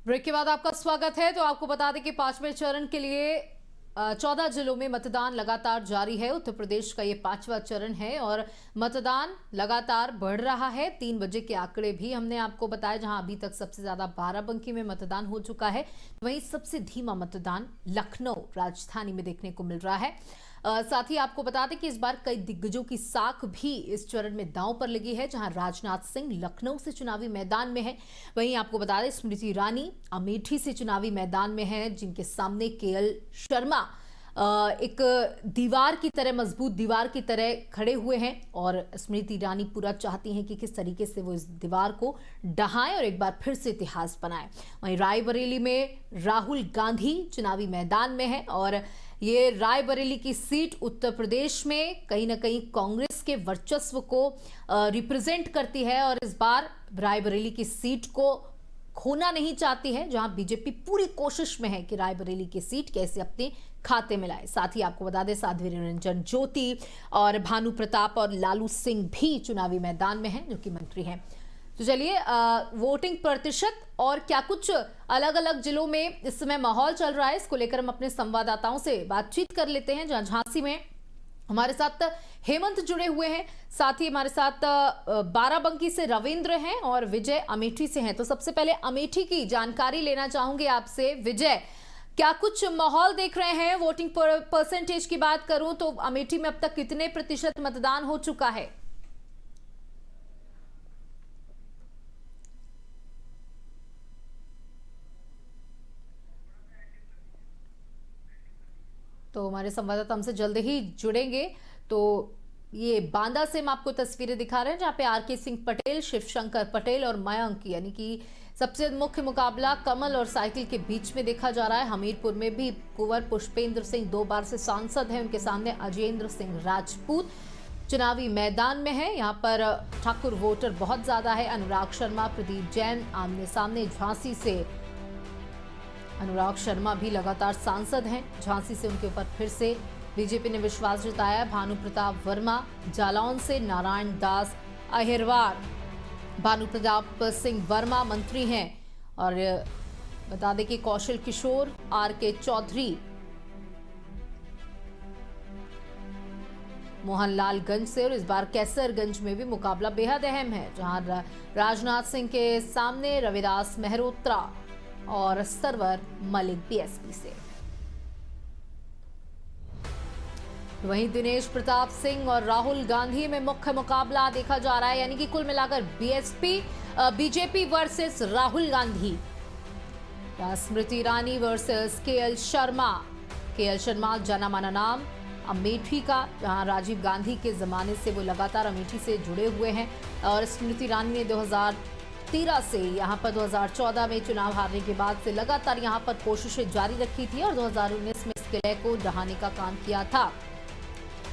Break के बाद आपका स्वागत है। तो आपको बता दें कि पांचवें चरण के लिए 14 जिलों में मतदान लगातार जारी है। उत्तर प्रदेश का ये पांचवा चरण है और मतदान लगातार बढ़ रहा है। 3 बजे के आंकड़े भी हमने आपको बताया, जहां अभी तक सबसे ज्यादा बाराबंकी में मतदान हो चुका है। वहीं सबसे धीमा मतदान लखनऊ राजधानी में देखने को मिल रहा है। साथ ही आपको बता दें कि इस बार कई दिग्गजों की साख भी इस चरण में दांव पर लगी है, जहां राजनाथ सिंह लखनऊ से चुनावी मैदान में है। वहीं आपको बता दें स्मृति ईरानी अमेठी से चुनावी मैदान में है, जिनके सामने केएल शर्मा एक दीवार की तरह, मजबूत दीवार की तरह खड़े हुए हैं। और स्मृति ईरानी पूरा चाहती हैं कि किस तरीके से वो इस दीवार को ढहाएं और एक बार फिर से इतिहास बनाएं। वहीं रायबरेली में राहुल गांधी चुनावी मैदान में है और ये रायबरेली की सीट उत्तर प्रदेश में कहीं ना कहीं कांग्रेस के वर्चस्व को रिप्रेजेंट करती है और इस बार रायबरेली की सीट को खोना नहीं चाहती है, जहां बीजेपी पूरी कोशिश में है कि रायबरेली की सीट कैसे अपने खाते में लाए। साथ ही आपको बता दें साध्वी निरंजन ज्योति और भानु प्रताप और लालू सिंह भी चुनावी मैदान में हैं, जो कि मंत्री हैं। तो चलिए वोटिंग प्रतिशत और क्या कुछ अलग अलग जिलों में इस समय माहौल चल रहा है, इसको लेकर हम अपने संवाददाताओं से बातचीत कर लेते हैं। जहां झांसी में हमारे साथ हेमंत जुड़े हुए हैं, साथ ही हमारे साथ बाराबंकी से रविंद्र हैं और विजय अमेठी से हैं। तो सबसे पहले अमेठी की जानकारी लेना चाहूंगी आपसे। विजय, क्या कुछ माहौल देख रहे हैं? वोटिंग परसेंटेज की बात करूं तो अमेठी में अब तक कितने प्रतिशत मतदान हो चुका है? तो हमारे संवाददाता हमसे जल्द ही जुड़ेंगे। तो ये बांदा से हम आपको तस्वीरें दिखा रहे हैं, जहां पे आरके सिंह पटेल, शिवशंकर पटेल और मयंक, यानी कि सबसे मुख्य मुकाबला कमल और साइकिल के बीच में देखा जा रहा है। हमीरपुर में भी कुंवर पुष्पेंद्र सिंह 2 बार से सांसद हैं, उनके सामने अजयेंद्र सिंह राजपूत चुनावी मैदान में है। यहाँ पर ठाकुर वोटर बहुत ज्यादा है। अनुराग शर्मा, प्रदीप जैन आमने सामने। झांसी से अनुराग शर्मा भी लगातार सांसद हैं, झांसी से उनके ऊपर फिर से बीजेपी ने विश्वास जताया। भानु प्रताप वर्मा जालौन से, नारायण दास अहिरवार, भानु प्रताप सिंह वर्मा मंत्री हैं। और बता दें कि कौशल किशोर, आरके चौधरी मोहनलालगंज से, और इस बार कैसरगंज में भी मुकाबला बेहद अहम है, जहां राजनाथ सिंह के सामने रविदास मेहरोत्रा और सरवर मलिक बीएसपी से। वहीं दिनेश प्रताप सिंह और राहुल गांधी में मुख्य मुकाबला देखा जा रहा है, यानी कि कुल मिलाकर BJP versus Rahul Gandhi, Smriti Irani versus KL Sharma. KL Sharma जाना माना नाम अमेठी का, जहां राजीव गांधी के जमाने से वो लगातार अमेठी से जुड़े हुए हैं। और स्मृति ईरानी ने 2013 से यहाँ पर 2014 में चुनाव हारने के बाद से लगातार यहाँ पर कोशिशें जारी रखी थी और 2019 में इस किले को ढहाने का काम किया था।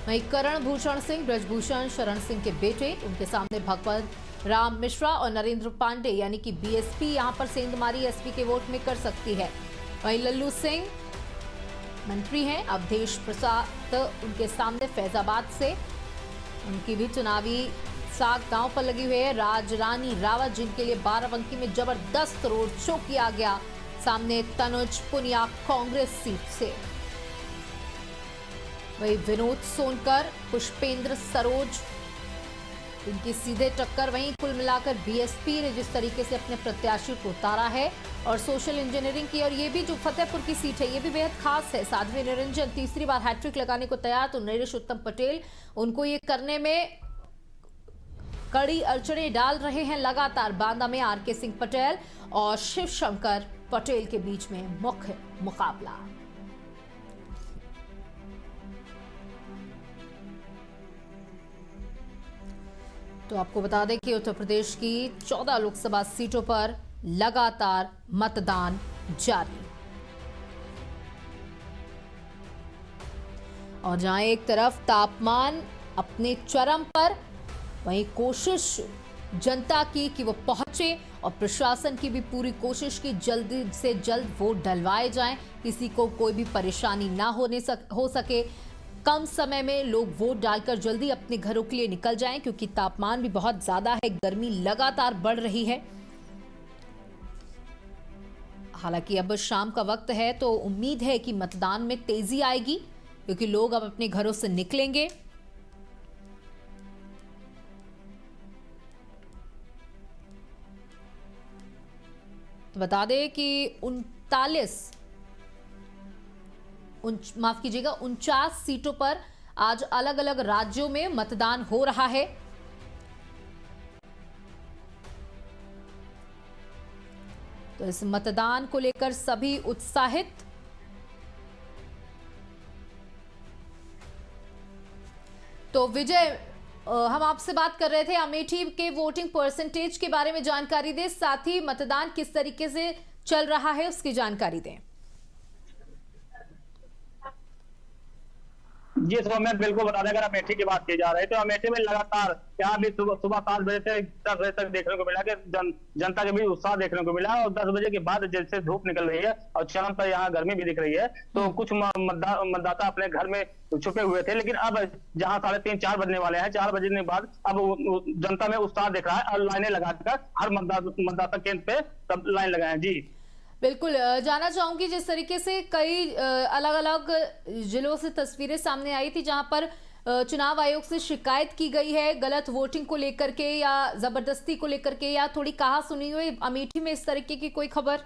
वहीं करण भूषण सिंह, ब्रजभूषण शरण सिंह के बेटे, उनके सामने भगवंत राम मिश्रा और नरेंद्र पांडे, यानी कि बीएसपी यहाँ पर सेंधमारी एसपी के वोट में कर सकती है। वहीं लल्लू सिंह मंत्री हैं, अवधेश प्रसाद उनके सामने फैजाबाद से, उनकी भी चुनावी साख दांव पर लगी हुई है। राजरानी रावत, जिनके लिए बाराबंकी में जबरदस्त रोड शो किया गया, सामने तनुज पुनिया कांग्रेस सीट से। वही विनोद सोनकर, पुष्पेंद्र सरोज, इनकी सीधे टक्कर। वहीं कुल मिलाकर बीएसपी ने जिस तरीके से अपने प्रत्याशी को उतारा है और सोशल इंजीनियरिंग की, और ये भी जो फतेहपुर की सीट है ये भी बेहद खास है। साध्वी निरंजन तीसरी बार हैट्रिक लगाने को तैयार, तो नरेश उत्तम पटेल उनको ये करने में कड़ी अड़चने डाल रहे हैं लगातार। बांदा में आरके सिंह पटेल और शिवशंकर पटेल के बीच में मुख्य मुकाबला। तो आपको बता दें कि उत्तर प्रदेश की 14 लोकसभा सीटों पर लगातार मतदान जारी, और जहां एक तरफ तापमान अपने चरम पर, वहीं कोशिश जनता की कि वो पहुंचे और प्रशासन की भी पूरी कोशिश की जल्दी से जल्द वोट डलवाए जाएं, किसी को कोई भी परेशानी ना हो सके, कम समय में लोग वोट डालकर जल्दी अपने घरों के लिए निकल जाएं, क्योंकि तापमान भी बहुत ज्यादा है, गर्मी लगातार बढ़ रही है। हालांकि अब शाम का वक्त है तो उम्मीद है कि मतदान में तेजी आएगी, क्योंकि लोग अब अपने घरों से निकलेंगे। तो बता दें कि 49 सीटों पर आज अलग अलग राज्यों में मतदान हो रहा है। तो इस मतदान को लेकर सभी उत्साहित। तो विजय, हम आपसे बात कर रहे थे अमेठी के वोटिंग परसेंटेज के बारे में जानकारी दें, साथ ही मतदान किस तरीके से चल रहा है उसकी जानकारी दें। जी सौम्या, बिल्कुल बता दें, अगर अमेठी की बात की जा रही है तो अमेठी में लगातार यहाँ भी सुबह 7 बजे से 10 बजे तक देखने को मिला कि जनता के बीच उत्साह देखने को मिला, और 10 बजे के बाद जैसे धूप निकल रही है और शाम पर यहाँ गर्मी भी दिख रही है, तो कुछ मतदाता अपने घर में छुपे हुए थे। लेकिन अब जहाँ 3:30-4 बजने वाले हैं, 4 बजने के बाद अब जनता में उत्साह दिख रहा है और लाइनें लगाकर हर मतदाता केंद्र पे सब लाइन लगाए हैं। जी बिल्कुल, जानना चाहूंगी, जिस तरीके से कई अलग अलग जिलों से तस्वीरें सामने आई थी जहां पर चुनाव आयोग से शिकायत की गई है गलत वोटिंग को लेकर के या जबरदस्ती को लेकर के, या थोड़ी कहा सुनी हुई, अमेठी में इस तरीके की कोई खबर?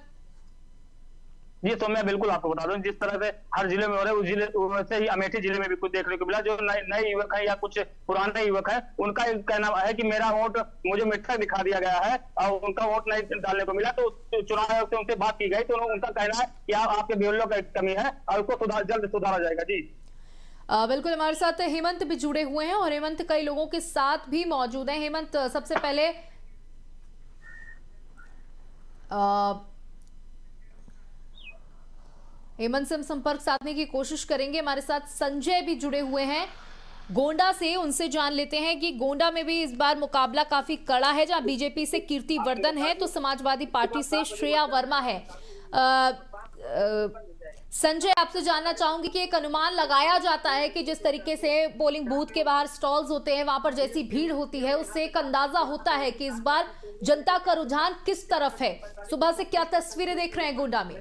जी तो मैं बिल्कुल आपको बता दूं, जिस तरह से हर जिले में हो रहे उस जिले वैसे ही अमेठी जिले में भी कुछ देखने को मिला। जो नए युवक है या कुछ पुराने युवक है, उनका कहना है कि मेरा वोट मुझे मिथ्या दिखा दिया गया है और उनका वोट नहीं डालने को मिला। तो चुनाव आयोग से उनसे बात की गई तो उनका कहना है कि आपके बीएलओ का कमी है और उसको जल्द सुधारा जाएगा। जी बिल्कुल, हमारे साथ हेमंत भी जुड़े हुए हैं और हेमंत कई लोगों के साथ भी मौजूद हैं। हेमंत, सबसे पहले हेमंत से हम संपर्क साधने की कोशिश करेंगे। हमारे साथ संजय भी जुड़े हुए हैं गोंडा से, उनसे जान लेते हैं कि गोंडा में भी इस बार मुकाबला काफी कड़ा है, जहां बीजेपी से कीर्ति वर्धन है तो समाजवादी पार्टी से श्रेया वर्मा है। संजय, आपसे जानना चाहूंगी कि एक अनुमान लगाया जाता है कि जिस तरीके से पोलिंग बूथ के बाहर स्टॉल्स होते हैं, वहां पर जैसी भीड़ होती है, उससे एक अंदाजा होता है कि इस बार जनता का रुझान किस तरफ है। सुबह से क्या तस्वीरें देख रहे हैं गोंडा में?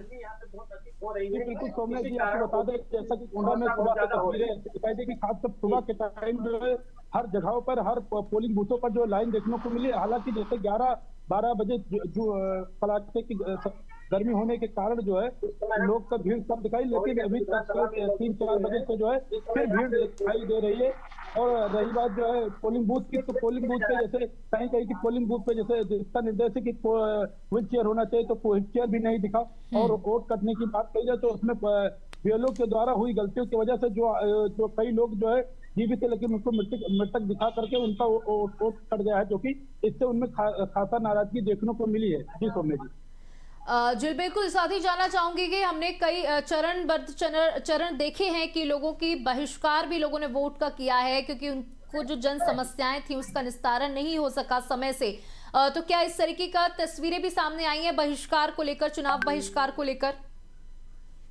जी बिल्कुल सौम्या जी, आपको बता दें जैसा कि गोंडा में सुबह की तस्वीरें दिखाई देगी, खासकर सुबह के टाइम जो है हर जगहों पर, हर पोलिंग बूथों पर जो लाइन देखने को मिली। हालांकि जैसे 11-12 बजे जो कड़ाके की गर्मी होने के कारण जो है लोग का भीड़ कम दिखाई, लेकिन अभी तक 3-4 बजे से जो है फिर भीड़ दिखाई दे रही है। और रही बात जो है पोलिंग बूथ की, तो पोलिंग बूथ पे जैसे कहीं कहीं की पोलिंग बूथ पे जैसे जिसका निर्देश है कि व्हील चेयर होना चाहिए, तो व्हील चेयर भी नहीं दिखा। और वोट कटने की बात कही जाए तो उसमें बीएलओ के द्वारा हुई गलतियों की वजह से जो कई लोग जो है जीवित है, लेकिन उनको मृतक दिखा करके उनका वोट कट गया है, जो कि इससे उनमें खासा नाराजगी देखने को मिली है। जी सौम्या जी। जी बिल्कुल, साथ ही जानना चाहूंगी कि हमने कई चरणबद्ध चरण देखे हैं कि लोगों की बहिष्कार भी लोगों ने वोट का किया है, क्योंकि उनको जो जन समस्याएं थी उसका निस्तारण नहीं हो सका समय से। तो क्या इस तरीके का तस्वीरें भी सामने आई हैं बहिष्कार को लेकर, चुनाव बहिष्कार को लेकर?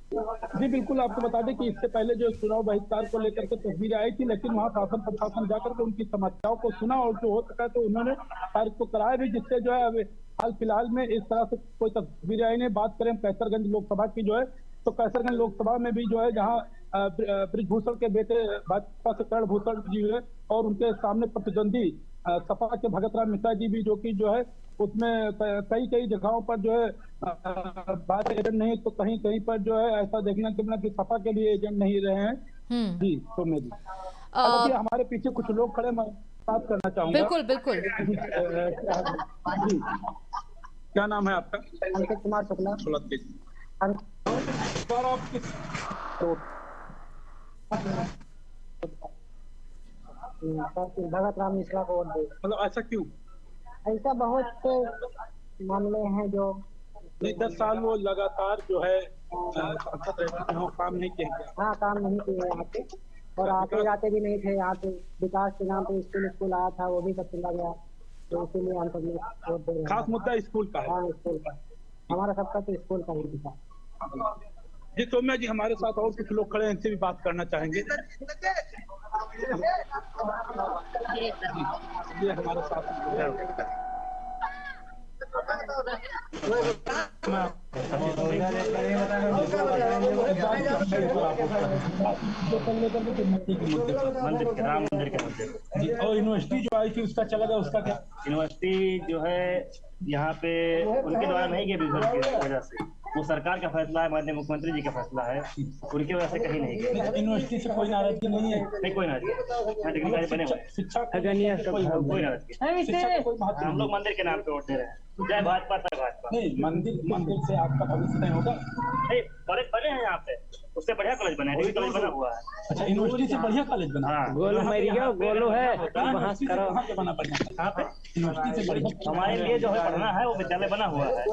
जी बिल्कुल, आपको बता दें कि इससे पहले जो चुनाव बहिष्कार को लेकर के तस्वीरें आई थी, लेकिन वहाँ शासन प्रशासन जाकर के उनकी समस्याओं को सुना और जो हो सका तो उन्होंने कार्य को कराया भी, जिससे जो है अब हाल फिलहाल में इस तरह से कोई तस्वीरें आई नहीं। बात करें कैसरगंज लोकसभा की जो है, तो कैसरगंज लोकसभा में भी जो है जहाँ बृजभूषण के बेटे भाजपा से कर्ण भूषण जी है और उनके सामने प्रतिद्वंदी सपा के भगत राम मिश्रा जी भी, जो कि जो है उसमें कई जगहों पर जो है भाजपा एजेंट नहीं, तो कहीं कहीं पर जो है ऐसा देखने को मिला कि सपा के भी एजेंट नहीं रहे हैं। जी सौम्या जी, हमारे पीछे कुछ लोग खड़े, मैं बात करना चाहूंगा। बिल्कुल बिल्कुल। जी, क्या नाम है आपका? अंकित कुमार शुक्ला। भगत राम मिश्रा को वोट दे। मतलब ऐसा क्यों? ऐसा बहुत मामले हैं जो 10 साल वो लगातार जो है काम नहीं किया। हाँ, काम नहीं किए यहाँ पे, और आते जाते भी नहीं थे यहाँ पे। विकास के नाम पे स्कूल आया था, वो भी सब चला गया, तो इसीलिए हम सब वोट दे रहे हैं। खास मुद्दा स्कूल का है। हाँ, स्कूल का, हमारा सबका तो स्कूल का ही था। जी सौम्या जी, हमारे साथ और कुछ लोग खड़े हैं, इनसे भी बात करना चाहेंगे। ये हमारे साथ मंदिर के, राम मंदिर के मुद्दे पर। जी, और यूनिवर्सिटी जो आई थी उसका चला गया, उसका क्या? यूनिवर्सिटी जो है यहाँ पे उनके द्वारा नहीं गई रिजल्ट की वजह से, वो सरकार का फैसला है, माननीय मुख्यमंत्री जी का फैसला है, उनकी वजह से कहीं नहीं गई। यूनिवर्सिटी से कोई नाराजगी नहीं है? नहीं, कोई नाराजगी, डिग्री कार्ड बने हुए हैं। शिक्षा कोई नाराजगी। शिक्षा का कोई महत्व हम लोग मंदिर के नाम पे वोट दे रहे हैं, जय भाजपा जय भाजपा। नहीं, मंदिर से आपका भविष्य नहीं होगा? नहीं, कॉलेज बने हैं यहाँ पे, उससे बढ़िया कॉलेज बना है, डिग्री कॉलेज बना हुआ है। अच्छा, यूनिवर्सिटी से बढ़िया कॉलेज बना? हाँ, गोलू मैरिया गोलू है कहाँ से बना बढ़िया? यहाँ पे यूनिवर्सिटी से बढ़िया हमारे लिए जो है पढ़ना है वो विद्यालय बना हुआ है।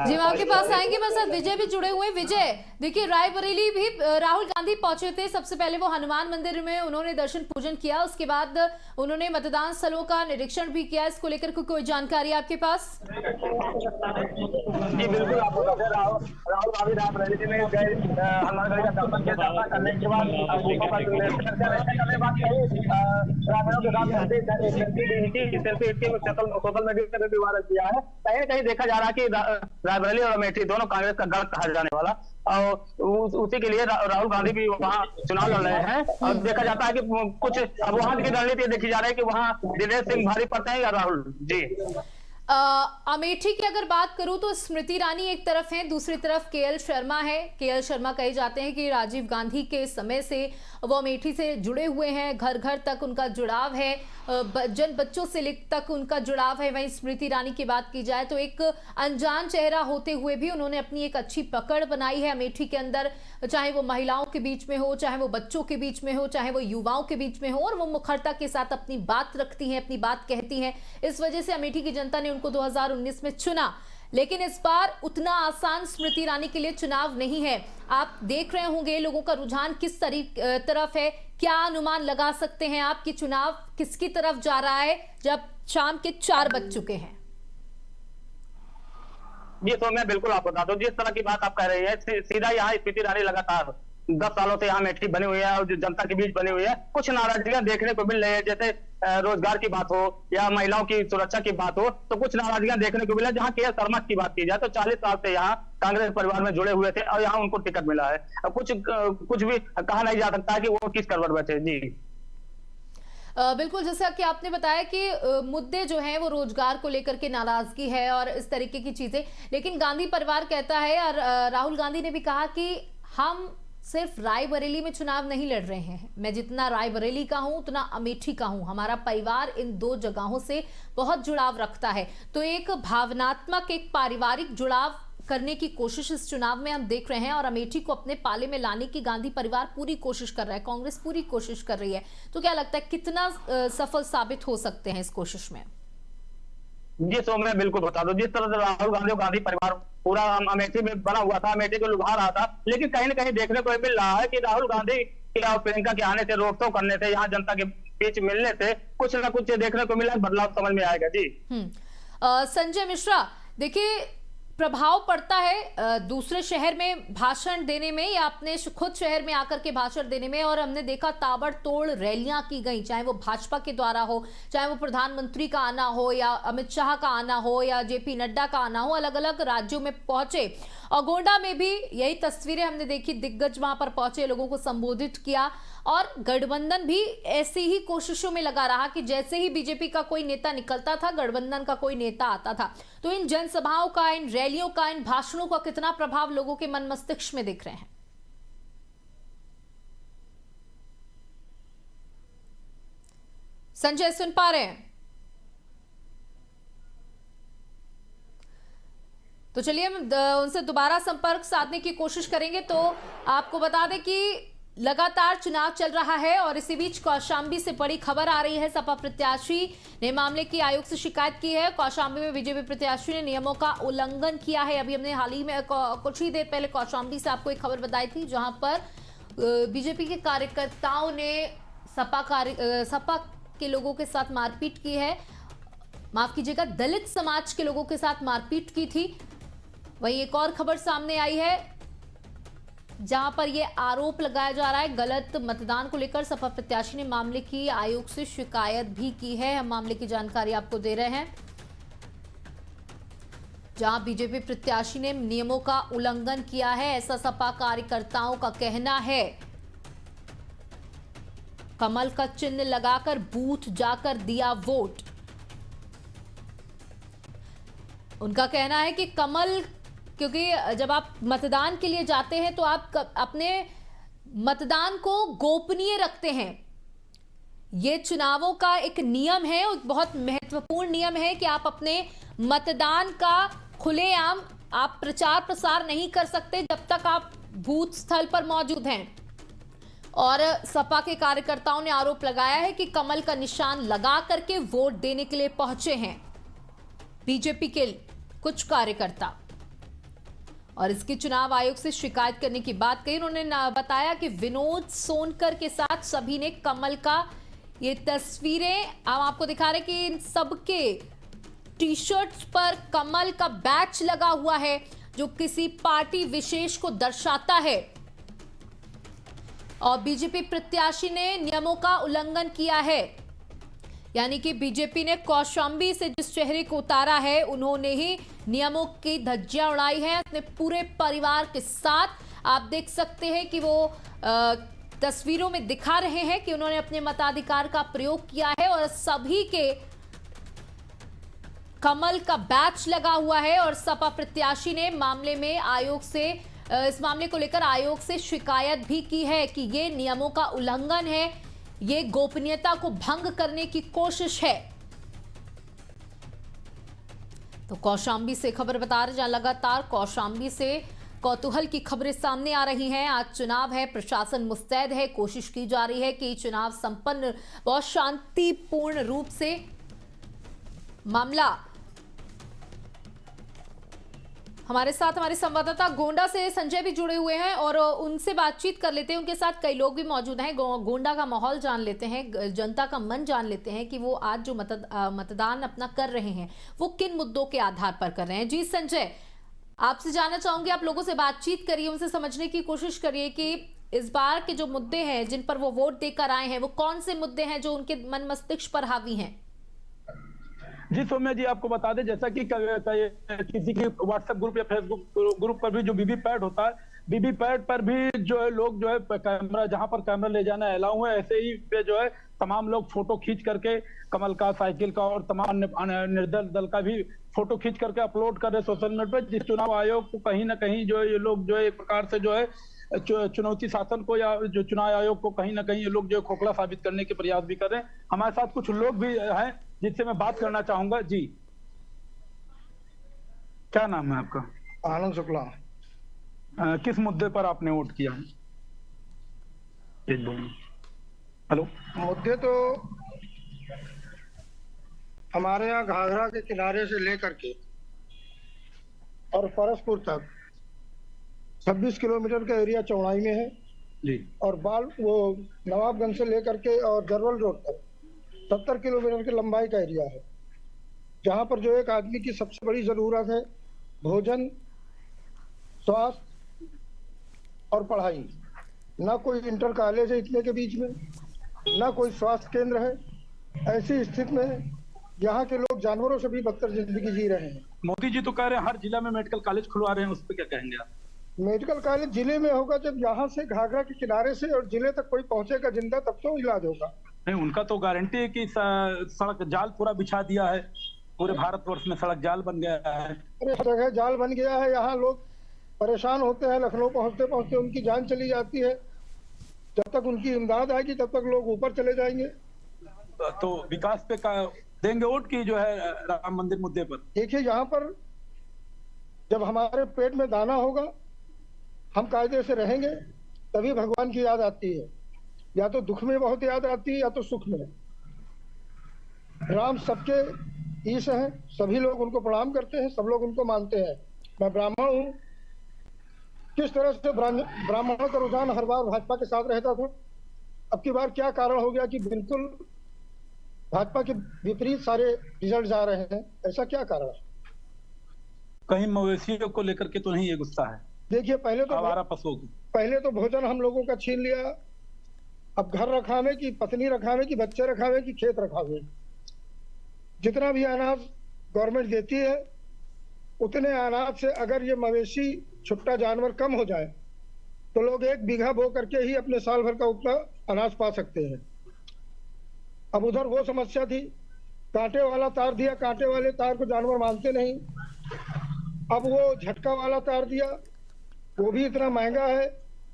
जी, मैं आपके पास आएंगे। मेरे साथ विजय भी जुड़े हुए हैं। विजय, देखिए रायबरेली भी राहुल गांधी पहुंचे थे। सबसे पहले वो हनुमान मंदिर में उन्होंने दर्शन पूजन किया, उसके बाद उन्होंने मतदान स्थलों का निरीक्षण भी किया। इसको लेकर कोई जानकारी आपके पास? जी बिल्कुल, आपको राहुल गांधी रायबरेली में गए, हनुमानगढ़ी का दर्शन किया, दर्शन करने के बाद सोशल मीडिया पे भी वायरल किया है। कहीं न कहीं देखा जा रहा है कि रायबरेली और अमेठी दोनों कांग्रेस का गढ़ कहा जाने वाला, और उसी के लिए राहुल गांधी भी वहाँ चुनाव लड़ रहे हैं। और देखा जाता है कि कुछ अब वहाँ की रणनीति देखी जा रही है कि वहाँ दिनेश सिंह भारी पड़ते हैं या राहुल जी। अमेठी की अगर बात करूं तो स्मृति ईरानी एक तरफ है, दूसरी तरफ केएल शर्मा है। केएल शर्मा कहे जाते हैं कि राजीव गांधी के समय से वो अमेठी से जुड़े हुए हैं, घर घर तक उनका जुड़ाव है, जन बच्चों से तक उनका जुड़ाव है। वहीं स्मृति ईरानी की बात की जाए तो एक अनजान चेहरा होते हुए भी उन्होंने अपनी एक अच्छी पकड़ बनाई है अमेठी के अंदर, चाहे वो महिलाओं के बीच में हो, चाहे वो बच्चों के बीच में हो, चाहे वो युवाओं के बीच में हो, और वो मुखरता के साथ अपनी बात रखती हैं, अपनी बात कहती हैं। इस वजह से अमेठी की जनता ने उनको 2019 में चुना। लेकिन इस बार उतना आसान स्मृति ईरानी के लिए चुनाव नहीं है। आप देख रहे होंगे लोगों का रुझान किस तरफ है। क्या अनुमान लगा सकते हैं आप कि चुनाव किसकी तरफ जा रहा है जब शाम के 4 बज चुके हैं? जी तो मैं बिल्कुल आपको बता दूं, जिस तरह की बात आप कह रही है, सीधा यहाँ स्मृति ईरानी लगातार 10 सालों से यहाँ अमेठी बनी हुई है और जो जनता के बीच बनी हुई है। कुछ नाराजगियां देखने को मिल रही है, जैसे रोजगार की बात हो या महिलाओं की सुरक्षा की बात हो, तो कुछ नाराजगियां देखने को मिला। जहां केएल शर्मा की बात की जाए तो 40 साल से यहाँ कांग्रेस परिवार में जुड़े हुए थे और यहाँ उनको टिकट मिला है। कुछ भी कहा नहीं जा सकता कि वो किस करवट बैठे। जी बिल्कुल, जैसा कि आपने बताया कि मुद्दे जो हैं वो रोजगार को लेकर के नाराजगी है और इस तरीके की चीजें, लेकिन गांधी परिवार कहता है और राहुल गांधी ने भी कहा कि हम सिर्फ रायबरेली में चुनाव नहीं लड़ रहे हैं, मैं जितना रायबरेली का हूं उतना अमेठी का हूं, हमारा परिवार इन 2 जगहों से बहुत जुड़ाव रखता है। तो एक भावनात्मक, एक पारिवारिक जुड़ाव करने की कोशिश इस चुनाव में हम देख रहे हैं और अमेठी को अपने पाले में लाने की गांधी परिवार पूरी कोशिश कर रहा है, कांग्रेस पूरी कोशिश कर रही है। तो क्या लगता है कितना सफल साबित हो सकते हैं इस कोशिश में? जी तो मैं बिल्कुल बता दूं, जिस तरह से राहुल गांधी और गांधी परिवार पूरा अमेठी में बना हुआ था, अमेठी को लुभा रहा था, लेकिन कहीं न कहीं देखने को मिल रहा है कि राहुल गांधी और प्रियंका के आने से, रोक टोक करने से, यहाँ जनता के बीच मिलने से कुछ न कुछ देखने को मिला, बदलाव समझ में आएगा। जी संजय मिश्रा, देखिए प्रभाव पड़ता है दूसरे शहर में भाषण देने में या अपने खुद शहर में आकर के भाषण देने में, और हमने देखा ताबड़तोड़ रैलियां की गई, चाहे वो भाजपा के द्वारा हो, चाहे वो प्रधानमंत्री का आना हो या अमित शाह का आना हो या जेपी नड्डा का आना हो, अलग अलग राज्यों में पहुंचे। और गोंडा में भी यही तस्वीरें हमने देखी, दिग्गज वहां पर पहुंचे, लोगों को संबोधित किया, और गठबंधन भी ऐसी ही कोशिशों में लगा रहा कि जैसे ही बीजेपी का कोई नेता निकलता था, गठबंधन का कोई नेता आता था। तो इन जनसभाओं का, इन रैलियों का, इन भाषणों का कितना प्रभाव लोगों के मन मस्तिष्क में दिख रहे हैं? संजय सुन पा रहे हैं? तो चलिए हम उनसे दोबारा संपर्क साधने की कोशिश करेंगे। तो आपको बता दें कि लगातार चुनाव चल रहा है और इसी बीच कौशाम्बी से बड़ी खबर आ रही है। सपा प्रत्याशी ने मामले की आयोग से शिकायत की है। कौशाम्बी में बीजेपी प्रत्याशी ने नियमों का उल्लंघन किया है। अभी हमने हाल ही में कुछ ही देर पहले कौशाम्बी से आपको एक खबर बताई थी, जहां पर बीजेपी के कार्यकर्ताओं ने सपा के लोगों के साथ मारपीट की है, माफ कीजिएगा, दलित समाज के लोगों के साथ मारपीट की थी। वहीं एक और खबर सामने आई है जहां पर यह आरोप लगाया जा रहा है गलत मतदान को लेकर। सपा प्रत्याशी ने मामले की आयोग से शिकायत भी की है। हम मामले की जानकारी आपको दे रहे हैं। जहां बीजेपी प्रत्याशी ने नियमों का उल्लंघन किया है, ऐसा सपा कार्यकर्ताओं का कहना है। कमल का चिन्ह लगाकर बूथ जाकर दिया वोट। उनका कहना है कि कमल, क्योंकि जब आप मतदान के लिए जाते हैं तो आप अपने मतदान को गोपनीय रखते हैं। ये चुनावों का एक नियम है, एक बहुत महत्वपूर्ण नियम है कि आप अपने मतदान का खुलेआम आप प्रचार प्रसार नहीं कर सकते जब तक आप बूथ स्थल पर मौजूद हैं। और सपा के कार्यकर्ताओं ने आरोप लगाया है कि कमल का निशान लगा करके वोट देने के लिए पहुंचे हैं बीजेपी के कुछ कार्यकर्ता, और इसकी चुनाव आयोग से शिकायत करने की बात कही। उन्होंने बताया कि विनोद सोनकर के साथ सभी ने कमल का, ये तस्वीरें हम आपको दिखा रहे कि इन सबके टी शर्ट्स पर कमल का बैच लगा हुआ है जो किसी पार्टी विशेष को दर्शाता है। और बीजेपी प्रत्याशी ने नियमों का उल्लंघन किया है, यानी कि बीजेपी ने कौशाम्बी से जिस चेहरे को उतारा है उन्होंने ही नियमों की धज्जियां उड़ाई है अपने पूरे परिवार के साथ। आप देख सकते हैं कि वो तस्वीरों में दिखा रहे हैं कि उन्होंने अपने मताधिकार का प्रयोग किया है और सभी के कमल का बैच लगा हुआ है। और सपा प्रत्याशी ने मामले में आयोग से, इस मामले को लेकर आयोग से शिकायत भी की है कि ये नियमों का उल्लंघन है, ये गोपनीयता को भंग करने की कोशिश है। तो कौशाम्बी से खबर बता रहे, जहां लगातार कौशाम्बी से कौतूहल की खबरें सामने आ रही हैं। आज चुनाव है, प्रशासन मुस्तैद है, कोशिश की जा रही है कि चुनाव संपन्न बहुत शांतिपूर्ण रूप से मामला। हमारे साथ हमारे संवाददाता गोंडा से संजय भी जुड़े हुए हैं और उनसे बातचीत कर लेते हैं। उनके साथ कई लोग भी मौजूद हैं। गोंडा का माहौल जान लेते हैं, जनता का मन जान लेते हैं कि वो आज जो मतदान अपना कर रहे हैं वो किन मुद्दों के आधार पर कर रहे हैं। जी संजय, आपसे जानना चाहूंगी, आप लोगों से बातचीत करिए, उनसे समझने की कोशिश करिए कि इस बार के जो मुद्दे हैं जिन पर वो वोट देकर आए हैं वो कौन से मुद्दे हैं जो उनके मन मस्तिष्क पर हावी हैं। जी सौम्या जी, आपको बता दें जैसा कि किसी के व्हाट्सएप ग्रुप या फेसबुक ग्रुप पर भी जो वीवीपैट होता है, वीवीपैट पर भी जो है लोग जो है कैमरा, जहां पर कैमरा ले जाना अलाउ है, ऐसे ही पे जो है तमाम लोग फोटो खींच करके कमल का, साइकिल का और तमाम निर्दल दल का भी फोटो खींच करके अपलोड कर रहे सोशल मीडिया पर। जिस चुनाव आयोग को कहीं ना कहीं जो है ये लोग जो है एक प्रकार से जो है चुनौती शासन को या जो चुनाव आयोग को कहीं ना कहीं ये लोग जो खोखला साबित करने के प्रयास भी कर रहे हैं। हमारे साथ कुछ लोग भी हैं जिससे मैं बात करना चाहूंगा। जी, क्या नाम है आपका? आनंद शुक्ला। किस मुद्दे पर आपने वोट किया है? हेलो। मुद्दे तो हमारे यहाँ घाघरा के किनारे से लेकर के और परसपुर तक 26 किलोमीटर का एरिया चौड़ाई में है जी, और वो नवाबगंज से लेकर के और जरवल रोड तक 70 किलोमीटर की लंबाई का एरिया है, जहाँ पर जो एक आदमी की सबसे बड़ी जरूरत है भोजन, स्वास्थ्य और पढ़ाई। ना कोई इंटर कॉलेज है इतने के बीच में, ना कोई स्वास्थ्य केंद्र है। ऐसी स्थिति में यहाँ के लोग जानवरों से भी बदतर जिंदगी जी रहे हैं। मोदी जी तो कह रहे हैं हर जिला में मेडिकल कॉलेज खुलवा रहे हैं, उस पर क्या कहेंगे आप? मेडिकल कॉलेज जिले में होगा जब यहाँ से घाघरा के किनारे से और जिले तक कोई पहुंचेगा जिंदा, तब तो इलाज होगा। नहीं, उनका तो गारंटी है कि सड़क जाल पूरा बिछा दिया है, पूरे भारतवर्ष में सड़क जाल बन गया है। अरे हर जगह जाल बन गया है, यहाँ लोग परेशान होते हैं, लखनऊ पहुंचते पहुंचते उनकी जान चली जाती है। जब तक उनकी इमदाद आएगी तब तक लोग ऊपर चले जाएंगे। तो विकास पे देंगे वोट की जो है राम मंदिर मुद्दे पर? देखिए, यहाँ पर जब हमारे पेट में दाना होगा, हम कायदे से रहेंगे, तभी भगवान की याद आती है। या तो दुख में बहुत याद आती है या तो सुख में। राम सबके ईश हैं, सभी लोग उनको प्रणाम करते हैं, सब लोग उनको मानते हैं। मैं ब्राह्मण हूँ। किस तरह से ब्राह्मणों का रुझान हर बार भाजपा के साथ रहता था, अब की बार क्या कारण हो गया कि बिल्कुल भाजपा के विपरीत सारे रिजल्ट आ रहे हैं? ऐसा क्या कारण है? कहीं मवेशियों को लेकर के तो नहीं ये गुस्सा है? देखिए, पहले तो भोजन हम लोगों का छीन लिया, अब घर रखावे की, पत्नी रखावे की, बच्चे रखावे की, खेत रखावे, जितना भी अनाज गवर्नमेंट देती है उतने अनाज से अगर ये मवेशी छुट्टा जानवर कम हो जाए तो लोग 1 बीघा बो करके ही अपने साल भर का उतना अनाज पा सकते हैं। अब उधर वो समस्या थी, कांटे वाला तार दिया, कांटे वाले तार को जानवर मानते नहीं। अब वो झटका वाला तार दिया, वो भी इतना महंगा है।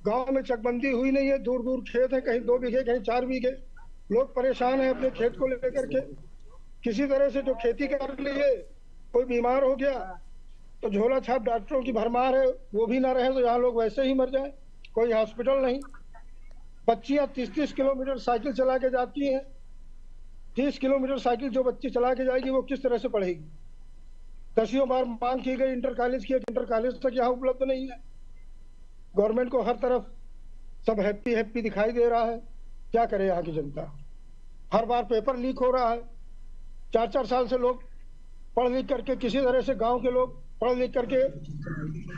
गांव में चकबंदी हुई नहीं है, दूर दूर खेत है, कहीं 2 बीघे कहीं 4 बीघे। लोग परेशान हैं अपने खेत को लेकर के। किसी तरह से जो खेती कर लिए, कोई बीमार हो गया तो झोला छाप डॉक्टरों की भरमार है, वो भी ना रहे तो यहाँ लोग वैसे ही मर जाए। कोई हॉस्पिटल नहीं। बच्चियां 30-30 किलोमीटर साइकिल चला के जाती हैं। 30 किलोमीटर साइकिल जो बच्ची चला के जाएगी वो किस तरह से पढ़ेगी? 10 बार मांग की गई इंटर कॉलेज की, इंटर कॉलेज तक यहाँ उपलब्ध नहीं है। गवर्नमेंट को हर तरफ सब हैप्पी हैप्पी दिखाई दे रहा है। क्या करे यहाँ की जनता? हर बार पेपर लीक हो रहा है। 4-4 साल से लोग पढ़ लिख करके, किसी तरह से गांव के लोग पढ़ लिख करके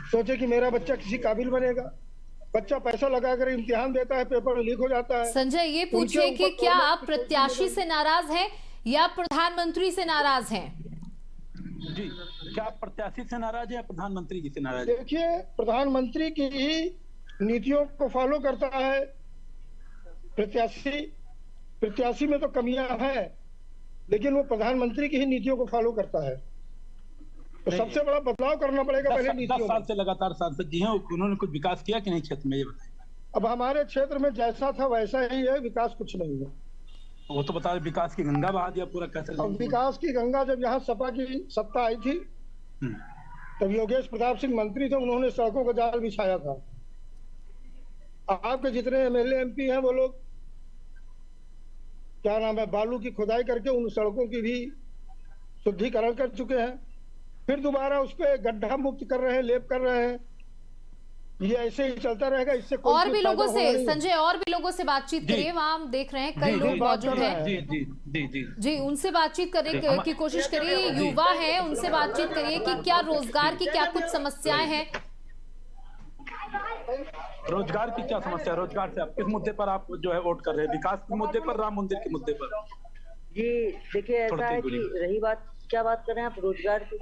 सोचे कि मेरा बच्चा किसी काबिल बनेगा। बच्चा पैसा लगाकर इम्तिहान देता है, पेपर लीक हो जाता है। संजय, ये पूछिए कि क्या आप प्रत्याशी से नाराज हैं या प्रधानमंत्री से नाराज हैं? जी, क्या आप प्रत्याशी से नाराज है या प्रधानमंत्री जी से नाराज है? देखिए, प्रधानमंत्री की ही नीतियों को फॉलो करता है। प्रत्याशी में तो कमियां हैं, लेकिन वो प्रधानमंत्री की ही नीतियों को फॉलो करता है। तो सबसे बड़ा बदलाव करना पड़ेगा पहले 10 नीतियों साल में। से लगातार सांसद जी हैं, उन्होंने कुछ विकास किया कि नहीं क्षेत्र में, ये बताइए। अब हमारे क्षेत्र में जैसा था वैसा ही है, विकास कुछ नहीं है। वो तो बता रहे विकास की गंगा बहा दिया पूरा, कैसे? अब विकास की गंगा, जब यहाँ सपा की सत्ता आई थी तब योगेश प्रताप सिंह मंत्री थे, उन्होंने सड़कों का जाल बिछाया था। आपके जितने एमएलए एमपी हैं वो लोग क्या नाम है, बालू की खुदाई करके उन सड़कों की भी शुद्धिकरण कर चुके हैं। फिर दोबारा उस पर गड्ढा मुक्त कर रहे हैं, लेप कर रहे हैं। ये ऐसे ही चलता रहेगा। इससे कोई और भी लोगों से, फायदा होगा संजय, और भी लोगों से बातचीत करिए। वहाँ हम देख रहे हैं कई जी, लोग जी, मौजूद हैं। जी जी जी जी जी, उनसे बातचीत करने की कोशिश करिए। युवा हैं, उनसे बातचीत करिए कि क्या रोजगार की क्या कुछ समस्याएं हैं। रोजगार की क्या समस्या है? रोजगार से आप किस मुद्दे पर आप जो है वोट कर रहे हैं? विकास के मुद्दे पर, राम मंदिर के मुद्दे पर? जी देखिए, ऐसा है कि रही बात, क्या बात कर रहे हैं आप रोजगार की?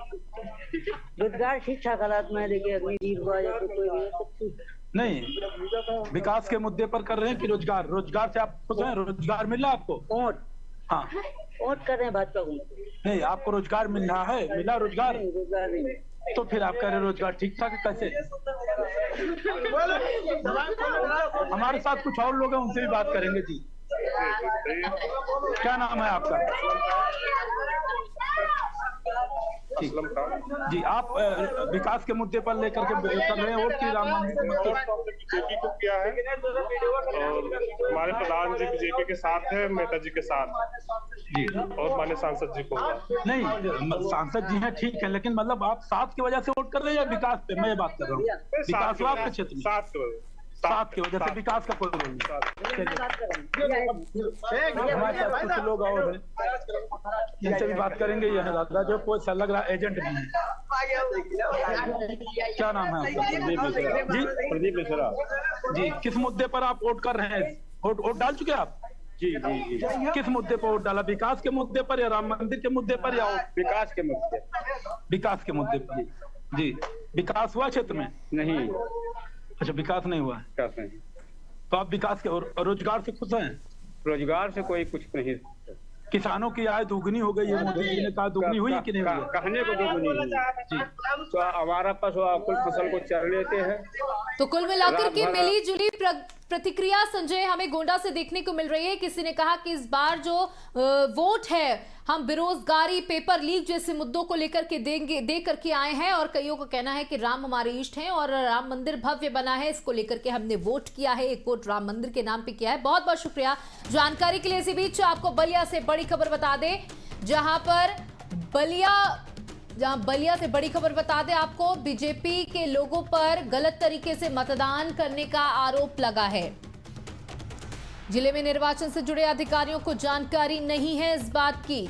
रोजगार ठीक ठाक हालात में है। देखिए, अग्निवीर हुआ या फिर कोई भी सब ठीक है। नहीं, विकास के मुद्दे पर कर रहे हैं कि रोजगार? रोजगार से आप खुश हैं? रोजगार मिल रहा है आपको? वोट हाँ, वोट कर रहे हैं भाजपा को। नहीं, आपको रोजगार मिल रहा है? मिला रोजगार? नहीं, रोजगार नहीं। तो फिर आप कह रहे हैं रोजगार ठीक ठाक है, कैसे? हमारे साथ कुछ और लोग हैं, उनसे भी बात करेंगे। जी, क्या नाम है आपका? जी, आप विकास के मुद्दे पर लेकर के कर रहे हैं वोट की राम मंदिर के मुद्दे पर? बीजेपी को किया है और हमारे प्रधान जी बीजेपी के साथ है, मेहता जी के साथ जी, और माननीय सांसद जी को। नहीं, सांसद जी हैं ठीक है, लेकिन मतलब आप साथ की वजह से वोट कर रहे हैं या विकास पे? मैं ये बात कर रहा हूँ, विकास हुआ आपके क्षेत्र में? साथ की वजह से विकास का कोई रोल नहीं। हमारे साथ कुछ लोग और हैं, इनसे भी बात करेंगे। यह है दादा जो कोई सा लग रहा एजेंट भी है। क्या नाम है आपका? जी, प्रदीप मिश्रा। जी, किस मुद्दे पर आप वोट कर रहे हैं? वोट डाल चुके आप? जी जी जी। किस मुद्दे पर वोट डाला? विकास के मुद्दे पर या राम मंदिर के मुद्दे पर या विकास के मुद्दे? विकास के मुद्दे पर। जी, विकास हुआ क्षेत्र में? नहीं, अच्छा, विकास नहीं हुआ है। विकास नहीं। तो आप विकास के और रोजगार से खुश हैं? रोजगार से कोई कुछ नहीं। किसानों की आय दुगनी हो गई है, मोदी जी ने कहा दुगनी हुई है कि नहीं हुई? कहने को दुगनी हुई जी। तो हमारा पशु कुल फसल को चर लेते हैं। तो कुल मिलाकर के मिली जुली प्रतिक्रिया संजय हमें गोंडा से देखने को मिल रही है। किसी ने कहा कि इस बार जो वोट है हम बेरोजगारी, पेपर लीक जैसे मुद्दों को लेकर के दे करके आए हैं, और कईयों का कहना है कि राम हमारे इष्ट हैं और राम मंदिर भव्य बना है, इसको लेकर के हमने वोट किया है, एक वोट राम मंदिर के नाम पे किया है। बहुत बहुत शुक्रिया जानकारी के लिए। इसी बीच आपको बलिया से बड़ी खबर बता दें, जहां बलिया से बड़ी खबर बता दें आपको, बीजेपी के लोगों पर गलत तरीके से मतदान करने का आरोप लगा है। जिले में निर्वाचन से जुड़े अधिकारियों को जानकारी नहीं है इस बात की।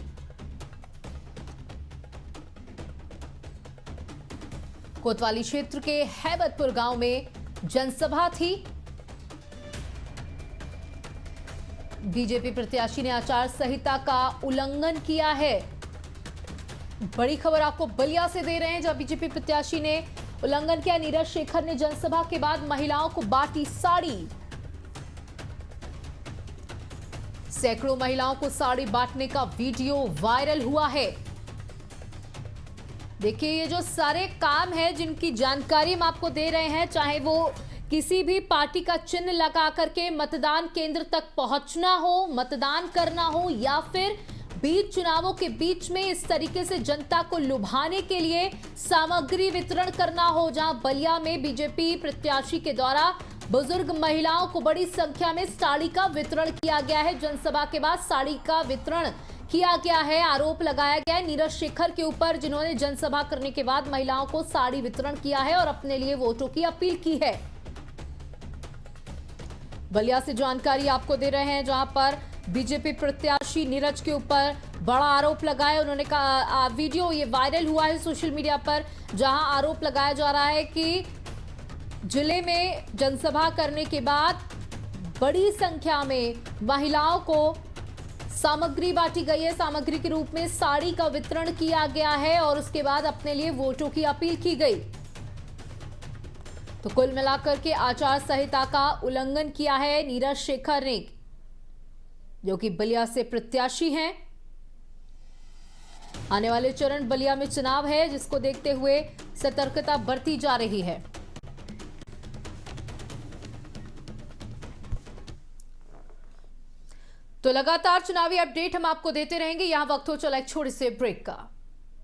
कोतवाली क्षेत्र के हैबतपुर गांव में जनसभा थी। बीजेपी प्रत्याशी ने आचार संहिता का उल्लंघन किया है। बड़ी खबर आपको बलिया से दे रहे हैं, जहां बीजेपी प्रत्याशी ने उल्लंघन किया। नीरज शेखर ने जनसभा के बाद महिलाओं को बांटी साड़ी। सैकड़ों महिलाओं को साड़ी बांटने का वीडियो वायरल हुआ है। देखिए, ये जो सारे काम है जिनकी जानकारी हम आपको दे रहे हैं, चाहे वो किसी भी पार्टी का चिन्ह लगा करके मतदान केंद्र तक पहुंचना हो, मतदान करना हो, या फिर बीच चुनावों के बीच में इस तरीके से जनता को लुभाने के लिए सामग्री वितरण करना हो, जहां बलिया में बीजेपी प्रत्याशी के द्वारा बुजुर्ग महिलाओं को बड़ी संख्या में साड़ी का वितरण किया गया है। जनसभा के बाद साड़ी का वितरण किया गया है। आरोप लगाया गया है नीरज शेखर के ऊपर, जिन्होंने जनसभा करने के बाद महिलाओं को साड़ी वितरण किया है और अपने लिए वोटों की अपील की है। बलिया से जानकारी आपको दे रहे हैं, जहां पर बीजेपी प्रत्याशी नीरज के ऊपर बड़ा आरोप लगाया। उन्होंने कहा, वीडियो ये वायरल हुआ है सोशल मीडिया पर, जहां आरोप लगाया जा रहा है कि जिले में जनसभा करने के बाद बड़ी संख्या में महिलाओं को सामग्री बांटी गई है, सामग्री के रूप में साड़ी का वितरण किया गया है और उसके बाद अपने लिए वोटों की अपील की गई। तो कुल मिलाकर के आचार संहिता का उल्लंघन किया है नीरज शेखर ने, जो कि बलिया से प्रत्याशी हैं। आने वाले चरण बलिया में चुनाव है, जिसको देखते हुए सतर्कता बरती जा रही है। तो लगातार चुनावी अपडेट हम आपको देते रहेंगे। यहां वक्त हो चला एक छोटे से ब्रेक का।